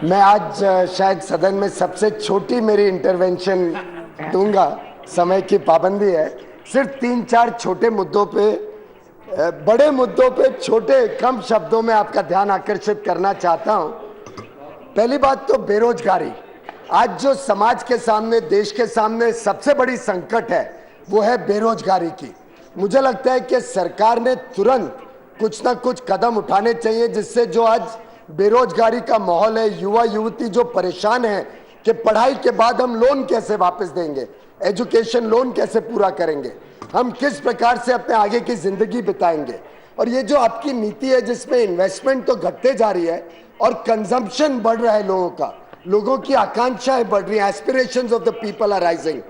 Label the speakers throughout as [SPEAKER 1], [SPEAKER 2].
[SPEAKER 1] मैं आज शायद सदन में सबसे छोटी मेरी इंटरवेंशन दूंगा। समय की पाबंदी है। सिर्फ 3-4 छोटे मुद्दों पे, बड़े मुद्दों पे छोटे कम शब्दों में आपका ध्यान आकर्षित करना चाहता हूं। पहली बात तो बेरोजगारी। आज जो समाज के सामने, देश के सामने सबसे बड़ी संकट है वो है बेरोजगारी की। मुझे लगता है कि सरकार ने तुरंत कुछ ना कुछ कदम उठाने चाहिए जिससे जो आज बेरोजगारी का माहौल है, युवा युवती जो परेशान है कि पढ़ाई के बाद हम लोन कैसे वापस देंगे, एजुकेशन लोन कैसे पूरा करेंगे, हम किस प्रकार से अपने आगे की जिंदगी बिताएंगे। और ये जो आपकी नीति है जिसमें इन्वेस्टमेंट तो घटते जा रही है और कंजम्पशन बढ़ रहा है, लोगों की आकांक्षाएं बढ़ रही हैं, aspirations of the people are rising.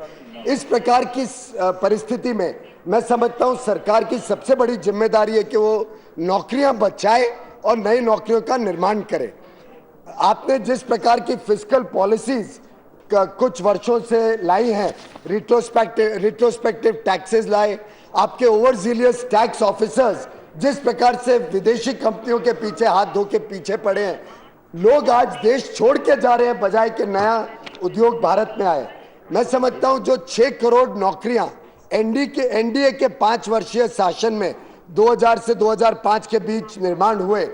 [SPEAKER 1] इस प्रकार की परिस्थिति में मैं समझता हूं सरकार की सबसे बड़ी जिम्मेदारी है कि वो नौकरियां बचाए और नई नौकरियों का निर्माण करे। आपने जिस प्रकार की फिस्कल पॉलिसीज कुछ वर्षों से लाई हैं, रिट्रोस्पेक्टिव टैक्सेस लाए, आपके ओवरजीलियस टैक्स ऑफिसर्स जिस प्रकार से विदेशी कंपनियों के पीछे हाथ धो के पीछे पड़े हैं, लोग आज देश छोड़ के जा रहे हैं बजाय कि नया उद्योग भारत में आए। मैं समझता हूं जो 6 करोड़ नौकरियां एनडीए के 5 वर्षीय शासन में 2000 से 2005 के बीच निर्माण हुए,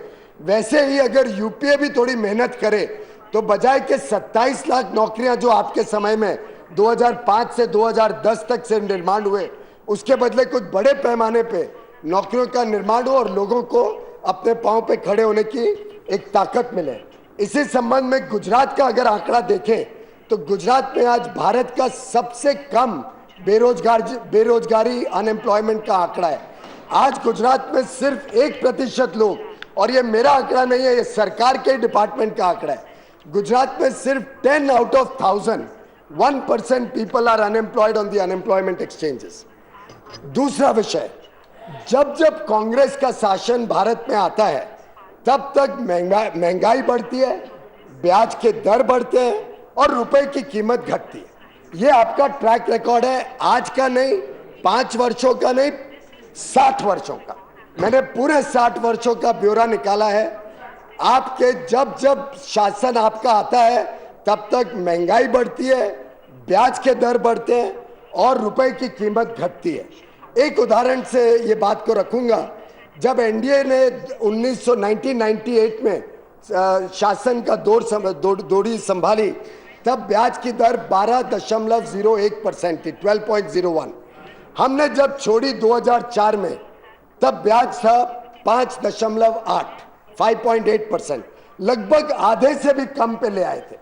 [SPEAKER 1] वैसे ही अगर यूपीए भी थोड़ी मेहनत करे तो बजाय के 27 लाख नौकरियां जो आपके समय में 2005 से 2010 तक से निर्माण हुए, उसके बदले कुछ बड़े पैमाने पे नौकरियों का निर्माण हो और लोगों को अपने पांव पे खड़े होने की एक ताकत मिले। इसी संबंध में गुजरात का अगर आंकड़ा देखें तो गुजरात में आज भारत का सबसे कम बेरोजगारी अनएम्प्लॉयमेंट का आंकड़ा है। आज गुजरात में सिर्फ 1% लोग, और ये मेरा आंकड़ा नहीं है, ये सरकार के डिपार्टमेंट का आंकड़ा है, गुजरात में सिर्फ 10 out of 1000 1% people are unemployed on the unemployment exchanges. दूसरा विषय, जब जब कांग्रेस का शासन भारत में आता है तब तक महंगाई बढ़ती है, ब्याज के दर बढ़ते हैं और रुपए की कीमत घटती है। ये आपका ट्रैक रिकॉर्ड है, आज का नहीं, 5 वर्षों का नहीं, 60 वर्षों का। मैंने पूरे 60 वर्षों का ब्यौरा निकाला है। आपके जब जब शासन आपका आता है तब तक महंगाई बढ़ती है, ब्याज के दर बढ़ते हैं और रुपए की कीमत घटती है। एक उदाहरण से ये बात को रखूंगा, जब एनडीए ने 1998 में शासन का दौड़ी संभाली तब ब्याज की दर 12.01% थी, 12.01। हमने जब छोड़ी 2004 में तब ब्याज था 5.8, 5.8%, लगभग आधे से भी कम पे ले आए थे।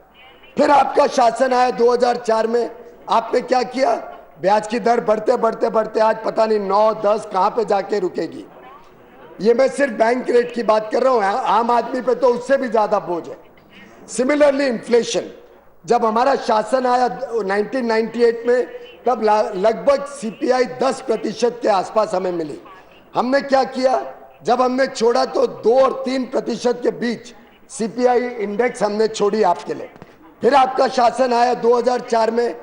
[SPEAKER 1] फिर आपका शासन आया 2004 में, आपने क्या किया, ब्याज की दर बढ़ते बढ़ते बढ़ते आज पता नहीं 9-10 कहां पे जाके रुकेगी। ये मैं सिर्फ बैंक रेट की बात कर रहा हूं, आम आदमी पे तो उससे भी ज्यादा बोझ है। सिमिलरली इन्फ्लेशन, जब हमारा शासन आया 1998 में तब लगभग सीपीआई 10% के आसपास हमें मिली। हमने क्या किया, जब हमने छोड़ा तो 2 और 3% के बीच सीपीआई इंडेक्स हमने छोड़ी आपके लिए। फिर आपका शासन आया 2004 में,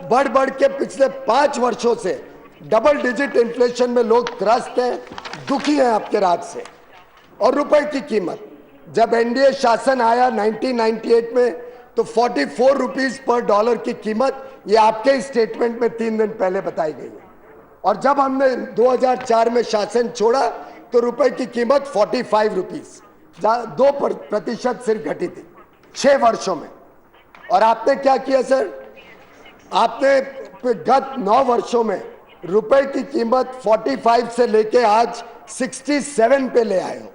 [SPEAKER 1] बढ़ बढ़ के पिछले 5 वर्षों से डबल डिजिट इन्फ्लेशन में लोग त्रस्त हैं, दुखी हैं आपके राज से। और रुपए की कीमत, जब एनडीए शासन आया 1998 में तो 44 रुपीज पर डॉलर की कीमत, ये आपके स्टेटमेंट में 3 दिन पहले बताई गई है। और जब हमने 2004 में शासन छोड़ा तो रुपए की कीमत 45 रुपीज, 2% सिर्फ घटी थी 6 वर्षों में। और आपने क्या किया सर, आपने गत 9 वर्षों में रुपए की कीमत 45 से लेके आज 67 पे ले आए हो।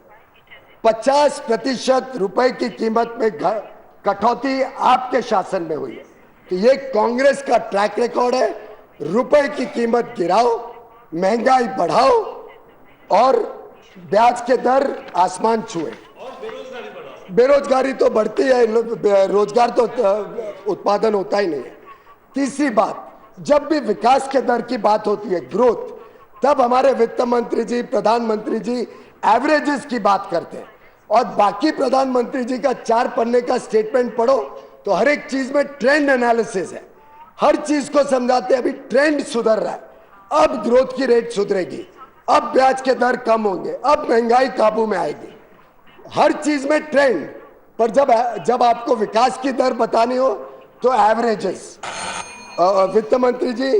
[SPEAKER 1] 50% रुपए की कीमत में कटौती आपके शासन में हुई है। तो ये कांग्रेस का ट्रैक रिकॉर्ड है, रुपए की कीमत गिराओ, महंगाई बढ़ाओ और ब्याज के दर आसमान छुए। बेरोजगारी तो बढ़ती है, रोजगार तो उत्पादन होता ही नहीं है। तीसरी बात, जब भी विकास के दर की बात होती है, ग्रोथ, तब हमारे वित्त मंत्री जी, प्रधानमंत्री जी एवरेजेस की बात करते हैं। और बाकी प्रधानमंत्री जी का 4 पन्ने का स्टेटमेंट पढ़ो तो हर एक चीज में ट्रेंड एनालिसिस है, हर चीज को समझाते हैं अभी ट्रेंड सुधर रहा है, अब ग्रोथ की रेट सुधरेगी, अब ब्याज के दर कम होंगे, अब महंगाई काबू में आएगी। हर चीज में ट्रेंड। पर जब आपको विकास की दर बतानी हो तो एवरेजेस। वित्त मंत्री जी,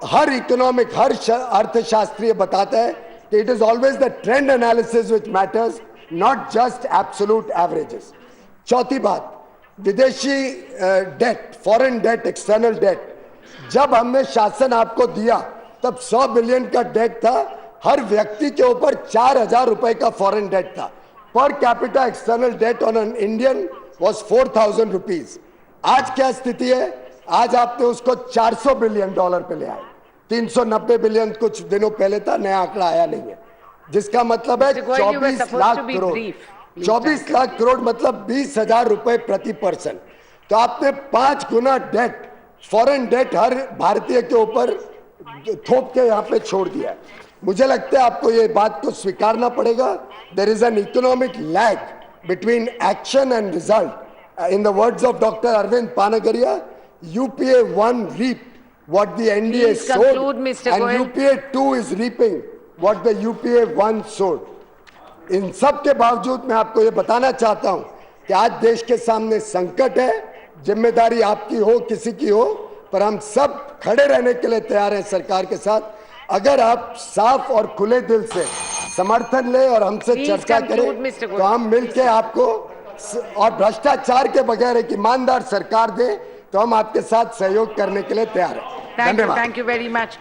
[SPEAKER 1] हर इकोनॉमिक, हर अर्थशास्त्री बताता है कि it is always the trend analysis which matters, not just absolute averages. चौथी बात, विदेशी debt, foreign debt, external debt, जब हमने शासन आपको दिया तब 100 बिलियन का डेट था, हर व्यक्ति के ऊपर 4,000 रुपए का फॉरेन डेट था। Per capita external debt on an Indian was 4,000 rupees. आज क्या स्थिति है? आज आपने उसको 400 बिलियन डॉलर पे ले आए। 390 बिलियन कुछ दिनों पहले था, नया आंकड़ा आया नहीं है, जिसका मतलब है 24 लाख करोड़। 24 लाख करोड़ मतलब 20,000 रुपए प्रति पर्सन। तो आपने 5 गुना डेट, फॉरेन डेट हर भारतीय के ऊपर थोप के यहाँ पे छोड़ दिया है। मुझे लगता है आपको ये बात को स्वीकारना पड़ेगा। There is an economic lag between action and result. In the words of doctor Arvind Panagariya, UPA 1 reaped what the NDA sowed, and UPA 2 is reaping what the UPA 1 sowed. इन सब के बावजूद मैं आपको ये बताना चाहता हूं कि आज देश के सामने संकट है, जिम्मेदारी आपकी हो किसी की हो, पर हम सब खड़े रहने के लिए तैयार हैं सरकार के साथ। अगर आप साफ और खुले दिल से समर्थन लें और हमसे चर्चा करें तो हम मिलकर आपको, और भ्रष्टाचार के बगैर एक ईमानदार सरकार दें तो हम आपके साथ सहयोग करने के लिए तैयार हैं।
[SPEAKER 2] धन्यवाद। Thank you very much.